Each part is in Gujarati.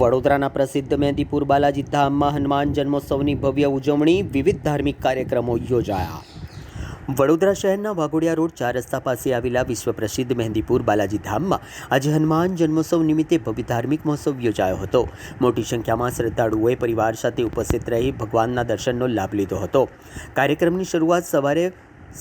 વડોદરાના પ્રસિદ્ધ મહેંદીપુર બાલાજી ધામમાં હનુમાન જન્મોત્સવની ભવ્ય ઉજવણી, વિવિધ ધાર્મિક કાર્યક્રમો યોજાયા। વડોદરા શહેરના વાઘોડિયા રોડ 4 રસ્તા પાસે આવેલા વિશ્વ પ્રસિદ્ધ મહેંદીપુર બાલાજી ધામમાં આજે હનુમાન જન્મોત્સવ નિમિત્તે ભવ્ય ધાર્મિક મહોત્સવ યોજાયો હતો। મોટી સંખ્યામાં શ્રદ્ધાળુઓએ પરિવાર સાથે ઉપસ્થિત રહી ભગવાનના દર્શનનો લાભ લીધો હતો। કાર્યક્રમની શરૂઆત સવારે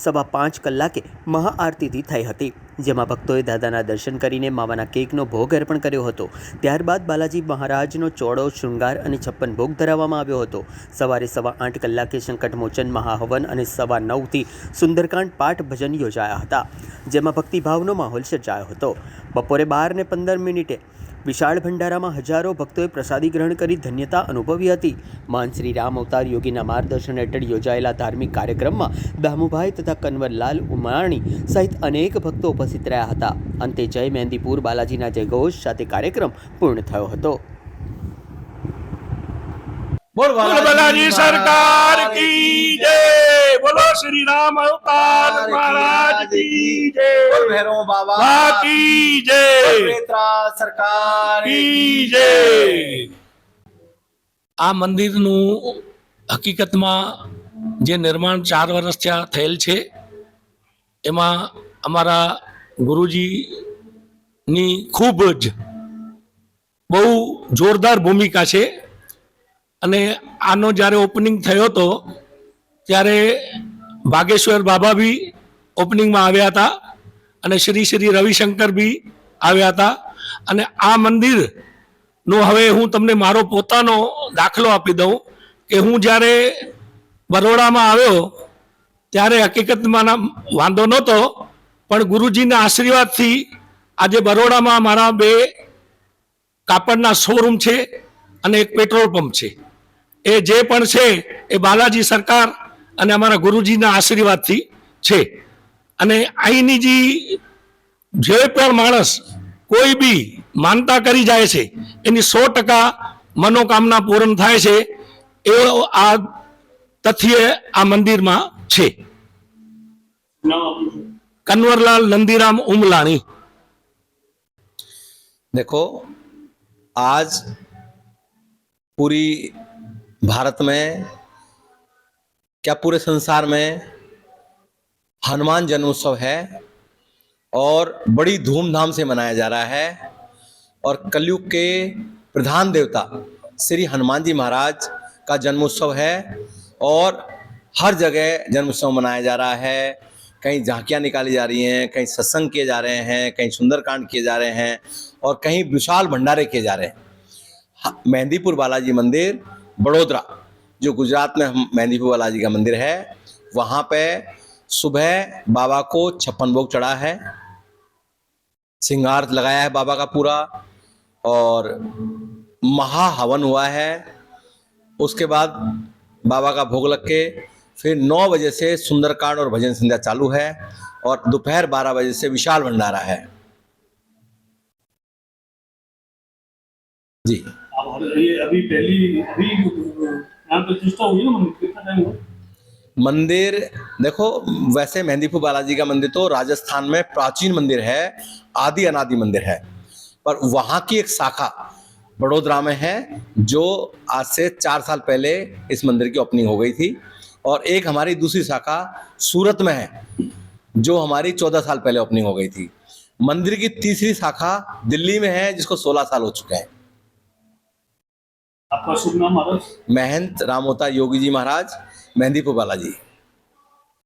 5:15 કલાકે મહાઆરતીથી થઈ હતી, જેમાં ભક્તોએ દાદાના દર્શન કરીને માવાના કેકનો ભોગ અર્પણ કર્યો હતો। ત્યારબાદ બાલાજી મહારાજનો ચોળો શૃંગાર અને 56 ભોગ ધરાવવામાં આવ્યો હતો। સવારે 8:15 કલાકે સંકટમોચન મહાહવન અને 9:15થી સુંદરકાંડ પાઠ ભજન યોજાયા હતા, જેમાં ભક્તિભાવનો માહોલ સર્જાયો હતો। બપોરે 12:15 વિશાળ ભંડારામાં હજારો ભક્તોએ પ્રસાદી ગ્રહણ કરી ધન્યતા અનુભવી હતી। મહાન શ્રી રામ અવતાર યોગીના માર્ગદર્શન હેઠળ યોજાયેલા ધાર્મિક કાર્યક્રમમાં દામુભાઈ તથા કન્વરલાલ ઉમાણી સહિત અનેક ભક્તો ઉપસ્થિત રહ્યા હતા। અંતે જય મહેંદીપુર બાલાજીના જયઘોષ સાથે કાર્યક્રમ પૂર્ણ થયો હતો। बोल बालाजी सरकार की जय, बोलो श्री राम अवतार महाराज की जय, बोल भैरव बाबा की जय, बेत्रा सरकार की जय। आ मंदिरનું હકીકતમાં જે નિર્માણ 4 વર્ષ થયા થયેલ છે, એમાં અમારા ગુરુજીની ખૂબ જ બહુ જોરદાર ભૂમિકા છે। અને આનો જ્યારે ઓપનિંગ થયો હતો ત્યારે ભાગેશ્વર બાબા બી ઓપનિંગમાં આવ્યા હતા અને શ્રી રવિશંકર બી આવ્યા હતા। અને આ મંદિરનો હવે હું તમને મારો પોતાનો દાખલો આપી દઉં કે હું જ્યારે બરોડામાં આવ્યો ત્યારે હકીકતમાં વાંધો નહોતો, પણ ગુરુજીના આશીર્વાદથી આજે બરોડામાં મારા 2 કાપડના શોરૂમ છે અને એક પેટ્રોલ પંપ છે। એ જે પણ છે એ બાલાજી સરકાર અને અમારા ગુરુજીના આશીર્વાદથી છે। અને અહીંની જે પણ માણસ કોઈ બી માનતા કરી જાય છે એની 100% મનોકામના પૂર્ણ થાય છે, એવો આ તથ્ય આ મંદિરમાં છે। કન્વરલાલ નંદીરામ ઉમલાણી। देखो, आज पूरी भारत में, क्या पूरे संसार में हनुमान जन्मोत्सव है और बड़ी धूमधाम से मनाया जा रहा है। और कलयुग के प्रधान देवता श्री हनुमान जी महाराज का जन्मोत्सव है और हर जगह जन्मोत्सव मनाया जा रहा है। कहीं झांकियाँ निकाली जा रही हैं, कहीं सत्संग किए जा रहे हैं, कहीं सुंदरकांड किए जा रहे हैं और कहीं विशाल भंडारे किए जा रहे हैं। मेहंदीपुर बालाजी मंदिर बड़ोदरा, जो गुजरात में मेहंदीपुर बालाजी का मंदिर है, वहाँ पे सुबह बाबा को 56 भोग चढ़ा है, श्रृंगार लगाया है बाबा का पूरा, और महा हवन हुआ है। उसके बाद बाबा का भोग लग के फिर 9 बजे से सुंदरकांड और भजन संध्या चालू है और दोपहर 12 बजे से विशाल भंडारा है। जी, अभी यहाँ प्रतिष्ठा हुई ना, कितना टाइम हुआ? मंदिर देखो, वैसे मेहंदीपुर बालाजी का मंदिर तो राजस्थान में प्राचीन मंदिर है, आदि अनादि मंदिर है, पर वहाँ की एक शाखा बड़ोदरा में है जो आज से 4 साल पहले इस मंदिर की ओपनिंग हो गई थी, और एक हमारी दूसरी शाखा सूरत में है जो हमारी 14 साल पहले ओपनिंग हो गई थी। मंदिर की तीसरी शाखा दिल्ली में है जिसको 16 साल हो चुके हैं। आपका शुभ नाम महाराज? महंत राम अवतार योगी जी महाराज, मेहंदीपुर बालाजी।